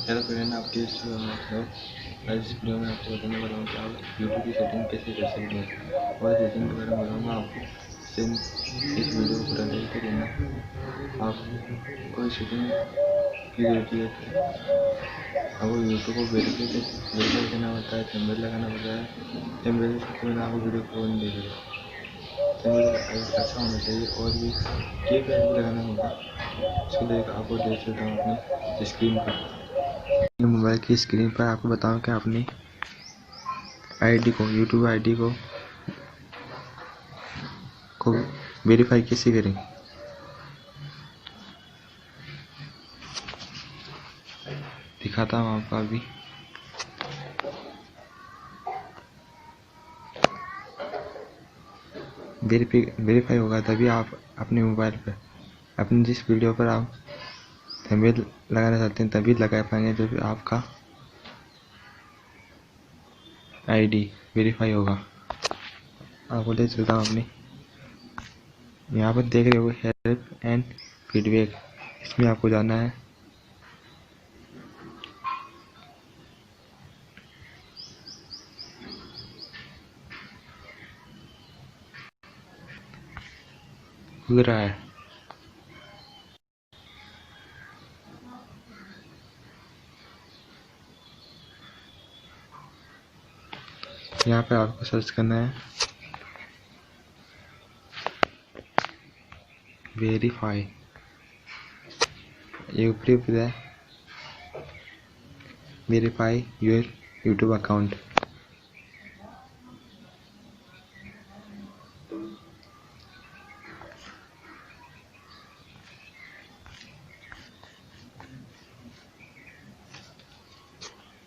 Hello friend, आपके इस video में आपको बताने वाला हूँ कि आप यूट्यूब की सेटिंग कैसे कर सकते हैं। और सेटिंग के बारे में बताऊँगा आपको। इस वीडियो को पूरा देखते रहना। आपको सेटिंग की रहती है कि आपको यूट्यूब को वेरीफाई करना होता है, थंबनेल लगाना होता है। थंबनेल सबसे पहले आपको वीडियो को नहीं देखेगा, थंबनेल अच्छा होना चाहिए और भी कीपैड भी लगाना होगा। उसके लिए आपको देख सकता हूँ अपनी स्क्रीन पर। मोबाइल की स्क्रीन पर आपको बताऊं कि अपनी आईडी को यूट्यूब आईडी को वेरीफाई कैसे करें। दिखाता हूँ आपको अभी। वेरीफाई होगा तभी आप अपने मोबाइल पर अपनी जिस वीडियो पर आप थंबनेल लगाना चाहते हैं तभी लगा पाएंगे जब आपका आईडी वेरीफाई होगा। आपको ले चलता हूँ अपनी, यहाँ पर देख रहे हो हेल्प एंड फीडबैक, इसमें आपको जाना है। खुल रहा है। यहाँ पर आपको सर्च करना है वेरीफाई। ये ऊपरी है verify your YouTube account.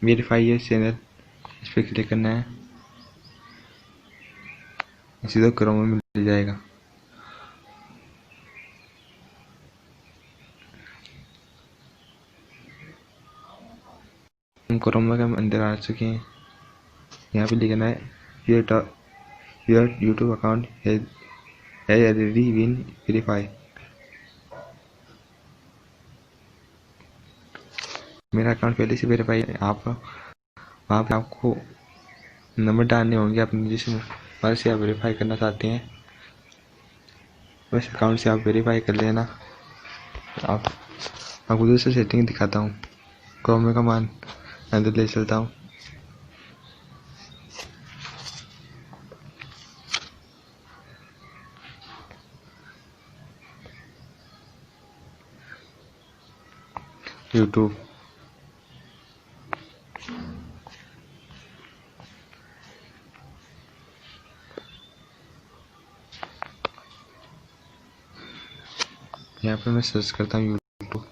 Verify your channel, इस पर क्लिक करना है। सीधा क्रोम में मिल जाएगा। हम क्रोम के अंदर आ चुके हैं। यहाँ पे लिखना है your YouTube account has already been verify. मेरा अकाउंट पहले से वेरीफाई है। आप वहाँ पे आपको नंबर डालने होंगे अपने जिस मोबाइल से आप वेरीफाई करना चाहते हैं, उस अकाउंट से आप वेरीफाई कर लेना। आपको दूसरी सेटिंग दिखाता हूँ। क्रोम का मान अंदर ले चलता हूँ। यूट्यूब, यहाँ पे मैं सर्च करता हूँ यूट्यूब।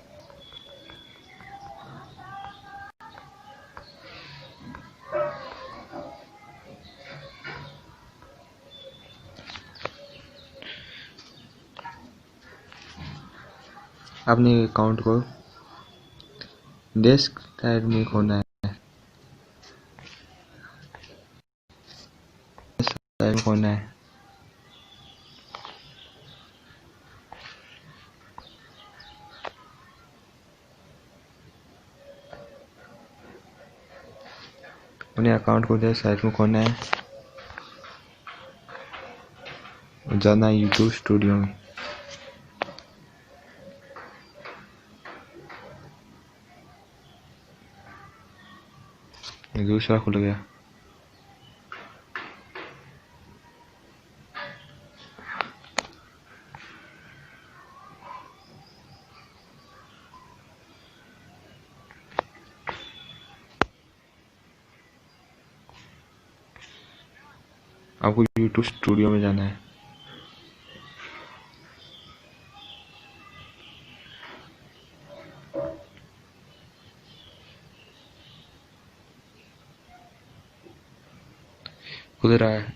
अपने अकाउंट को डेस्क साइड में खोलना है, खोलना है। अपने अकाउंट को डेस्क साइड में खोलना है और जाना है यूट्यूब स्टूडियो में। दूसरा खुल गया। आपको यूट्यूब स्टूडियो में जाना है। खुल रहा है।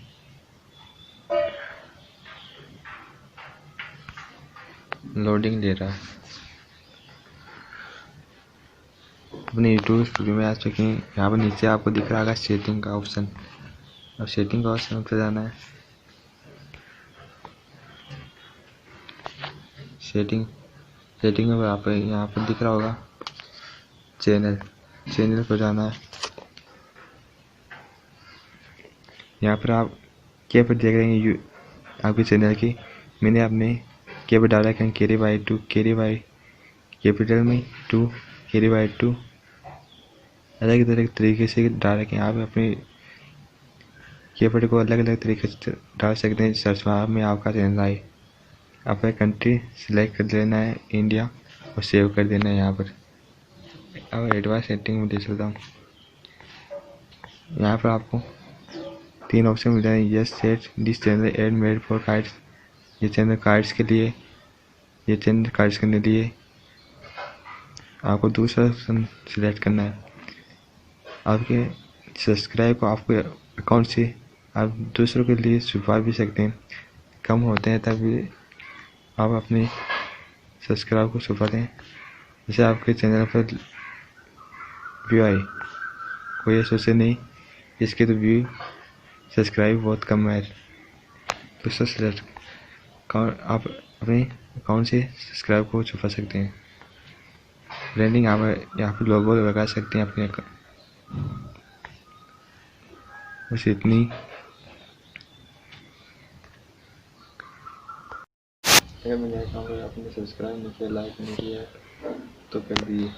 लोडिंग ले रहा है। अपने यूट्यूब स्टूडियो में आ चुके हैं। यहाँ पर नीचे आपको दिख रहा होगा सेटिंग का ऑप्शन। अब सेटिंग का ऑप्शन पर जाना है। सेटिंग में आप यहाँ पर दिख रहा होगा चैनल। चैनल पर जाना है। यहाँ पर आप क्या पर देख रहे हैं आपके चैनल की। मैंने अपने क्या पर डाला है carry by 2 carry by capital में 2 कैरी बाई 2 अलग अलग तरीके से डाल रखे हैं। आप अपने कीवर्ड को अलग अलग तरीके से डाल सकते हैं। सर्च बार में आपका चैनल आए, अपना कंट्री सिलेक्ट कर लेना है इंडिया और सेव कर देना है। यहाँ पर अब एडवांस सेटिंग में दे सकता हूँ। यहाँ पर आपको 3 ऑप्शन मिल जाए। Yes set this channel ad made for cards, ये चैनल कार्ड्स के लिए, ये चैनल कार्ड्स करने के लिए आपको दूसरा ऑप्शन सिलेक्ट करना है। आपके सब्सक्राइब को आपके अकाउंट से आप दूसरों के लिए छुपा भी सकते हैं। कम होते हैं तभी आप अपने सब्सक्राइब को छुपा दें। जैसे आपके चैनल पर व्यू आए, कोई ये सोचे नहीं इसके तो व्यू सब्सक्राइब बहुत कम है, तो सिलेक्ट आप अपने अकाउंट से सब्सक्राइब को छुपा सकते हैं। ब्रांडिंग आप यहाँ पर लोगो लगा सकते हैं अपने। बस इतनी। अगर मैंने अकाउंट आपने सब्सक्राइब नहीं किया, लाइक नहीं किया तो कर दिए।